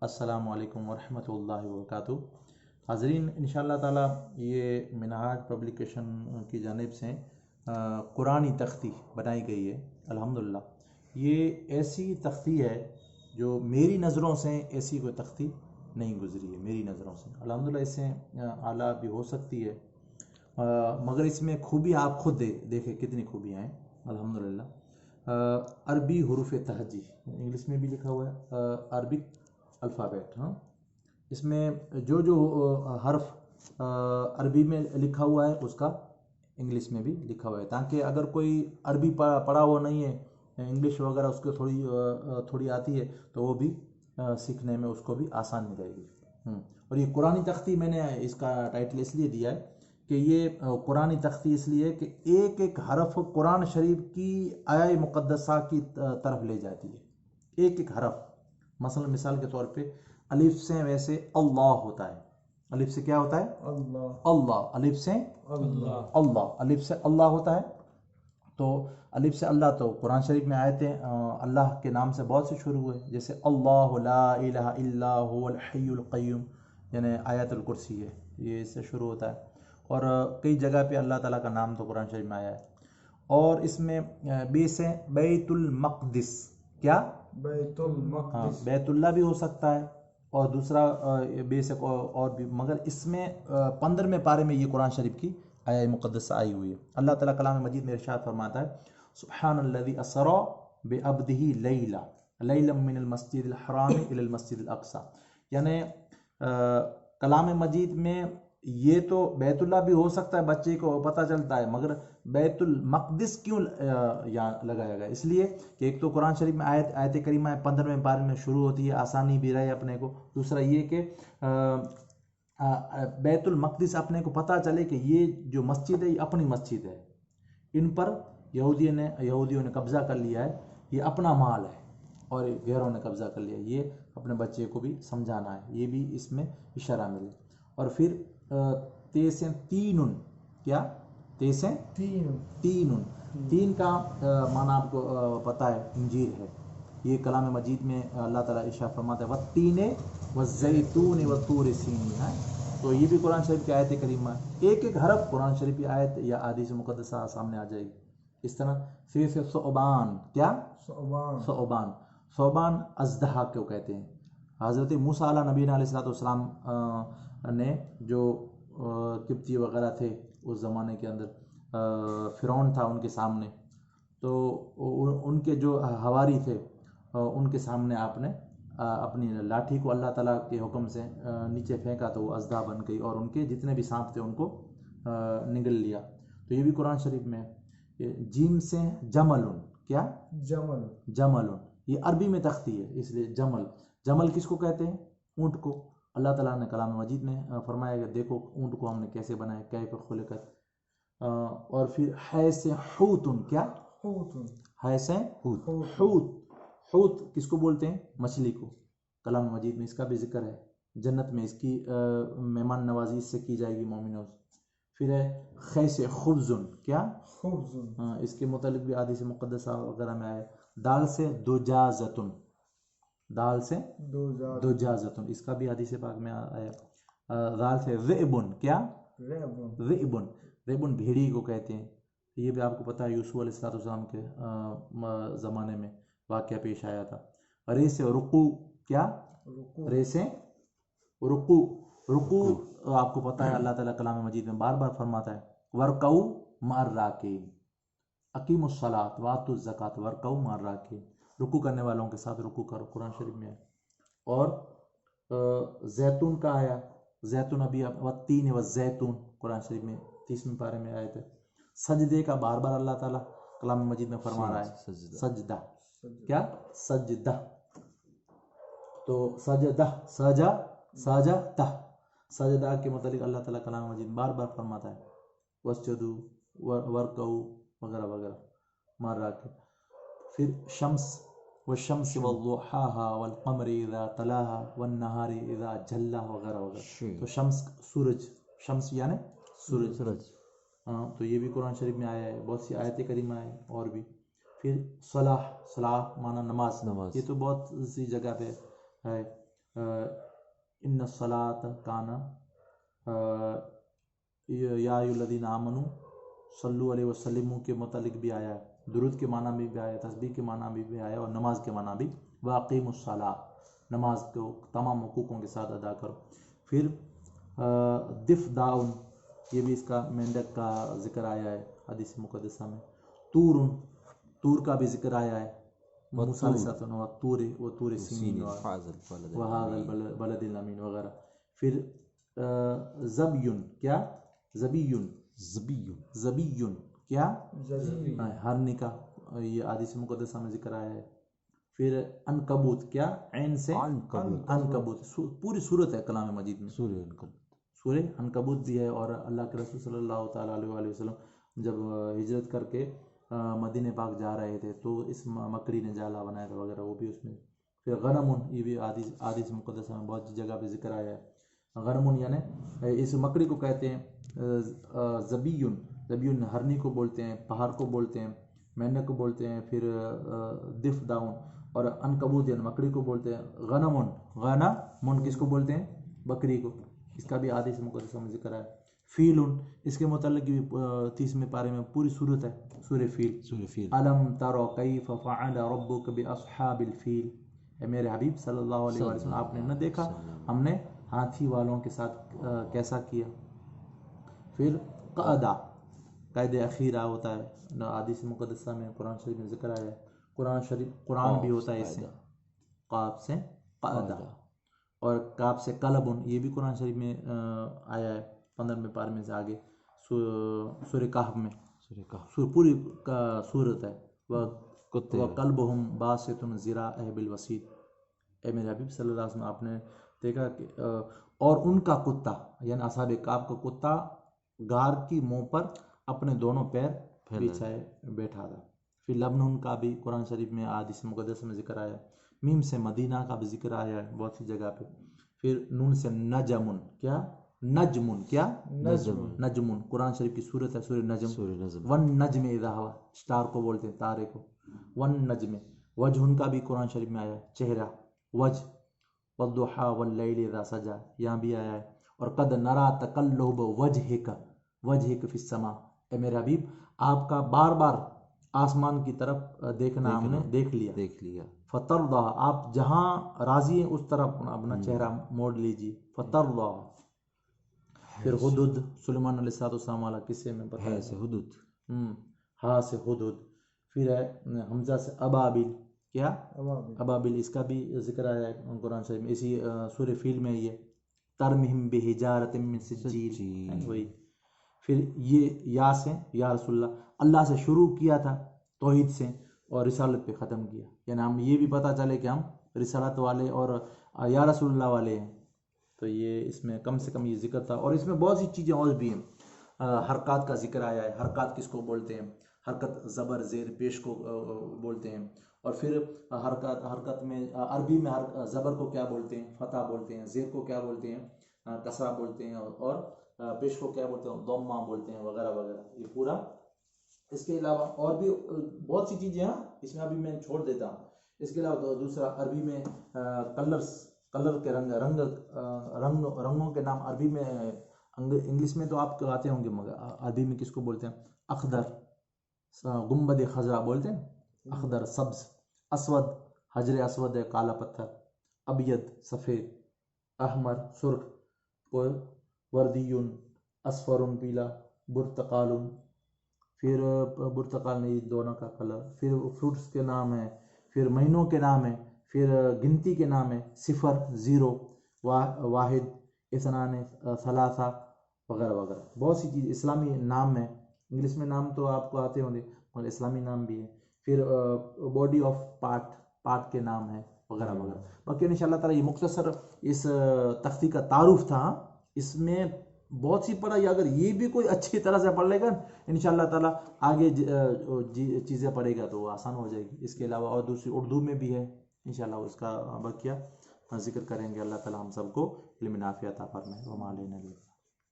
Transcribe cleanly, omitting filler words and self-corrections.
السلام علیکم ورحمۃ اللہ وبرکاتہ۔ حاضرین، انشاءاللہ تعالیٰ یہ منہاج پبلیکیشن کی جانب سے قرآنی تختی بنائی گئی ہے الحمدللہ۔ یہ ایسی تختی ہے جو میری نظروں سے ایسی کوئی تختی نہیں گزری ہے، میری نظروں سے الحمدللہ۔ اس سے اعلیٰ بھی ہو سکتی ہے، مگر اس میں خوبی آپ خود دیکھیں کتنی خوبیاں ہیں الحمدللہ۔ عربی حروف تہجی، انگلش میں بھی لکھا ہوا ہے عربک الفابیٹ۔ ہاں، اس میں جو حرف عربی میں لکھا ہوا ہے اس کا انگلش میں بھی لکھا ہوا ہے، تاکہ اگر کوئی عربی پڑھا ہوا نہیں ہے، انگلش وغیرہ اس کو تھوڑی آتی ہے تو وہ بھی سیکھنے میں اس کو بھی آسانی رہے گی۔ اور یہ قرآنی تختی میں نے اس کا ٹائٹل اس لیے دیا ہے کہ یہ قرآنی تختی اس لیے کہ ایک ایک حرف قرآن شریف کی آیہ مقدسہ کی طرف لے جاتی ہے، ایک ایک حرف۔ مثال کے طور پہ الف سے ویسے اللہ ہوتا ہے، الف سے کیا ہوتا ہے؟ اللہ۔ الف سے اللہ، الف سے اللہ ہوتا ہے، تو الف سے اللہ تو قرآن شریف میں آیتیں اللہ کے نام سے بہت سے شروع ہوئے، جیسے اللہ لا الہ الا هو الحی القیوم، یعنی آیت الکرسی ہے، یہ اس سے شروع ہوتا ہے۔ اور کئی جگہ پہ اللہ تعالیٰ کا نام تو قرآن شریف میں آیا ہے۔ اور اس میں بے سے بیت المقدس، کیا؟ بیت المقدس، ہاں، بیت اللہ بھی ہو سکتا ہے، اور دوسرا بے سے اور بھی، مگر اس میں 15ویں پارے میں یہ قرآن شریف کی آیہ مقدسہ آئی ہوئی ہے۔ اللہ تعالیٰ کلام مجید میں ارشاد فرماتا ہے سبحان الذی اسری بعبدہ لیلا من المسجد الحرام الی المسجد الاقصی، یعنی کلام مجید میں یہ تو بیت اللہ بھی ہو سکتا ہے، بچے کو پتہ چلتا ہے، مگر بیت المقدس کیوں یہاں لگایا گیا؟ اس لیے کہ ایک تو قرآن شریف میں آیت کریمہ 15ویں پارے میں شروع ہوتی ہے، آسانی بھی رہے اپنے کو۔ دوسرا یہ کہ بیت المقدس اپنے کو پتہ چلے کہ یہ جو مسجد ہے یہ اپنی مسجد ہے، ان پر یہودیوں نے قبضہ کر لیا ہے، یہ اپنا مال ہے، اور غیروں نے قبضہ کر لیا، یہ اپنے بچے کو بھی سمجھانا ہے، یہ بھی اس میں اشارہ ملے۔ اور پھر تیسیں تینن، کیا؟ تیسیں تین کا معنی آپ کو پتہ ہے، انجیر ہے۔ یہ کلام مجید میں اللہ تعالیٰ ارشاد فرماتا ہے والتین والزیتون والطور سینین، تو یہ بھی قرآن شریف کی آیت کریمہ ہے۔ ایک ایک حرف قرآن شریف کی آیت یا احادیث مقدسہ سامنے آ جائے گی اس طرح۔ پھر سے ثعبان، کیا؟ ثعبان اژدہا کو کہتے ہیں۔ حضرت موسیٰ علیہ نبینا علیہ السلام نے جو قبطی وغیرہ تھے اس زمانے کے اندر، فرعون تھا ان کے سامنے، تو ان کے جو حواری تھے ان کے سامنے آپ نے اپنی لاٹھی کو اللہ تعالیٰ کے حکم سے نیچے پھینکا تو وہ اژدہا بن گئی، اور ان کے جتنے بھی سانپ تھے ان کو نگل لیا۔ تو یہ بھی قرآن شریف میں ہے۔ جیم سے جمل، کیا؟ جمل، یہ عربی میں تختی ہے، اس لیے جمل کس کو کہتے ہیں؟ اونٹ کو۔ اللہ تعالیٰ نے کلام مجید میں فرمایا کہ دیکھو اونٹ کو ہم نے کیسے بنایا، کیف خلقت۔ اور پھر ہے سے حوت، کیا؟ ہے سے حوت کس کو بولتے ہیں؟ مچھلی کو۔ کلام مجید میں اس کا بھی ذکر ہے، جنت میں اس کی مہمان نوازی اس سے کی جائے گی مومنوں سے۔ پھر ہے خے سے خبز، کیا؟ اس کے متعلق بھی حدیث مقدسہ وغیرہ میں آئے۔ دال سے دجاجتن، اس کا بھی حدیث پاک میں آیا۔ دال سے ذئبن، کیا؟ ذئبن بھیڑی کو کہتے ہیں۔ یہ بھی آپ کو پتہ ہے یوسف علیہ السلام کے زمانے میں واقعہ پیش آیا تھا۔ رے سے رقو، کیا؟ رے سے رقو آپ کو پتہ ہے اللہ تعالیٰ کلام مجید میں بار بار فرماتا ہے ورکعوا مع الراکعین، اقیموا الصلاۃ وآتوا الزکاۃ ورکعوا مع الراکعین، رکوع کرنے والوں کے ساتھ رکوع کرو، قرآن شریف میں ہے۔ اور زیتون کا آیا، زیتون ابھی والتین والزیتون قرآن شریف میں 30ویں پارے میں آئے تھے۔ سجدے کا بار بار اللہ تعالیٰ کلام مجید میں فرما رہا ہے، سجدہ، کیا؟ سجدہ، تو سجدہ کے متعلق اللہ تعالیٰ کلام مجید بار بار فرماتا ہے واسجدوا ورکعوا وغیرہ وغیرہ مع الراکعین۔ پھر شمس والشمس والضحاها والقمر اذا تلاها والنهار اذا جلاها وغیرہ وغیرہ۔ تو شمس، سورج، شمس یعنی سورج، تو یہ بھی قرآن شریف میں آیا ہے، بہت سی آیت کریمہ ہے اور بھی۔ پھر صلاح معنی نماز، یہ تو بہت سی جگہ پہ ہے۔ ان الصلاۃ کانا یا الذین آمنوا صلو علیہ وسلم کے متعلق بھی آیا ہے، درود کے معنی میں بھی آیا، تسبیح کے معنی میں بھی آیا، اور نماز کے معنی بھی، واقیموا الصلاۃ، نماز کو تمام حقوقوں کے ساتھ ادا کرو۔ پھر دف داؤن، یہ بھی اس کا مینڈک کا ذکر آیا ہے حدیث مقدسہ میں۔ تور، تور کا بھی ذکر آیا ہے، موسیٰ علیہ السلام و تور و تور سینین وہذا البلد الامین وغیرہ۔ پھر زبیون، کیا زبیون، زبیون کیا ہرنی کا، یہ حدیث مقدسہ میں ذکر آیا ہے۔ پھر عنکبوت، کیا عین سے عنکبوت، پوری صورت ہے کلام مجید میں سورہ عنکبوت بھی ہے۔ اور اللہ کے رسول صلی اللہ تعالیٰ علیہ وآلہ وسلم جب ہجرت کر کے مدینہ پاک جا رہے تھے تو اس مکڑی نے جالا بنایا تھا وغیرہ، وہ بھی اس میں۔ پھر غنمون، یہ بھی حدیث مقدسہ میں بہت جگہ پہ ذکر آیا ہے۔ غنمون یعنی اس مکڑی کو کہتے ہیں زبیون، زبیون ہرنی کو بولتے ہیں، پہاڑ کو بولتے ہیں، مینڈک کو بولتے ہیں۔ پھر دف داؤن اور عنکبوت یعنی مکڑی کو بولتے ہیں۔ غنمون، غنمون کس کو بولتے ہیں؟ بکری کو، اس کا بھی حدیث مقدسہ میں ذکر ہے۔ فیلن، اس کے متعلق بھی 30ویں پارے میں پوری صورت ہے سورہ فیل۔ الم تر کیف فعل ربک باصحاب الفیل، اے میرے حبیب صلی اللہ علیہ وسلم آپ نے نہ دیکھا ہم نے ہاتھی والوں کے ساتھ کیسا کیا۔ پھر قعدہ، قید اخیرہ ہوتا ہے حدیث مقدسہ میں، قرآن شریف میں ذکر آیا ہے۔ قرآن بھی ہوتا ہے اس سے، قاف سے قعدہ، اور کاف سے قلبن، یہ بھی قرآن شریف میں آیا ہے 15ویں پارے میں سے آگے سورہ کہف میں، پوری صورت ہے۔ وَقَلْبُهُمْ بَاسِطٌ ذِرَاعَهُ بِالْوَسِيدِ، اے میرے حبیب صلی اللہ علیہ وسلم آپ نے دیکھا کہ اور ان کا کتا یعنی اصحاب کہف کا کتا غار کی منہ پر اپنے دونوں پیر بچھائے بیٹھا تھا۔ پھر لبنان کا بھی قرآن شریف میں حدیث مقدس میں ذکر آیا ہے۔ میم سے مدینہ کا بھی ذکر آیا ہے بہت سی جگہ پہ۔ پھر نون سے نجمن، کیا نجمن، کیا نجمن، قرآن شریف کی صورت ہے سورہ نجم۔ ون نجم اذا ہوا، اسٹار کو بولتے ہیں، تارے کو، ون نجم۔ وجہ کا بھی قرآن شریف میں آیا ہے، چہرہ، وجہ، والضحیٰ واللیل اذا سجا، یہاں بھی آیا ہے۔ اور قد نرا تقلب وجہک فی السماء، اے میرے حبیب آپ کا بار بار آسمان کی طرف دیکھنا ہم نے دیکھ لیا۔ فترضا، آپ جہاں راضی ہیں اس طرف اپنا چہرہ موڑ لیجیے، فترضا۔ پھر حدود، سلیمان علیہ السلام والا قصے میں پتہ ہے حدود، ہاں سے حدود۔ پھر ہے حمزہ سے ابابل، کیا ابابل، اس کا بھی ذکر آیا ہے قرآن شریف میں، اسی سورہ فیل میں یہ ترمہم بحجارۃ من سجیل، وہی۔ پھر یہ یا سے یا رسول اللہ سے شروع کیا تھا توحید سے اور رسالت پہ ختم کیا، یعنی ہم یہ بھی پتہ چلے کہ ہم رسالت والے اور یا رسول اللہ والے ہیں۔ تو یہ اس میں کم سے کم یہ ذکر تھا، اور اس میں بہت سی چیزیں اور بھی ہیں۔ حرکات کا ذکر آیا ہے، حرکات کس کو بولتے ہیں؟ حرکت زبر زیر پیش کو بولتے ہیں۔ اور پھر حرکت میں عربی میں زبر کو کیا بولتے ہیں؟ فتح بولتے ہیں، زیر کو کیا بولتے ہیں؟ کسرہ بولتے ہیں، اور پیش کو کیا بولتے ہیں؟ ضمہ بولتے ہیں، وغیرہ وغیرہ، یہ پورا۔ اس کے علاوہ اور بھی بہت سی چیزیں ہیں، اس میں ابھی میں چھوڑ دیتا ہوں۔ اس کے علاوہ دوسرا عربی میں کلر کے رنگوں کے نام عربی میں، انگلش میں تو آپ آتے ہوں گے، مگر عربی میں کس کو بولتے ہیں؟ اخضر، گنبد خضرا بولتے ہیں، اخضر سبز، اسود حجر اسود ہے کالا پتھر، ابید سفید، احمر سرخ، وردیون اصفر پیلا، برتقال، پھر برتقال نہیں دونوں کا کلر۔ پھر فروٹس کے نام ہیں، پھر مہینوں کے نام ہیں، پھر گنتی کے نام ہیں، 0 0، 1 2 3 وغیرہ وغیرہ، بہت سی چیز اسلامی نام ہیں۔ انگلش میں نام تو آپ کو آتے ہوں گے مگر اسلامی نام بھی ہے۔ پھر باڈی آف پارٹ کے نام ہیں، وغیرہ وغیرہ۔ باقی ان شاء اللہ تعالیٰ یہ مختصر اس تختی کا تعارف تھا۔ اس میں بہت سی پڑھائی، اگر یہ بھی کوئی اچھی طرح سے پڑھ لے گا ان شاء اللہ تعالیٰ آگے چیزیں پڑھے گا تو وہ آسان ہو جائے گی۔ اس کے علاوہ اور دوسری اردو میں بھی ہے، انشاءاللہ اس کا بقیہ ذکر کریں گے۔ اللہ تعالیٰ ہم سب کو علم نافع عطا فرمائے۔ وما علینا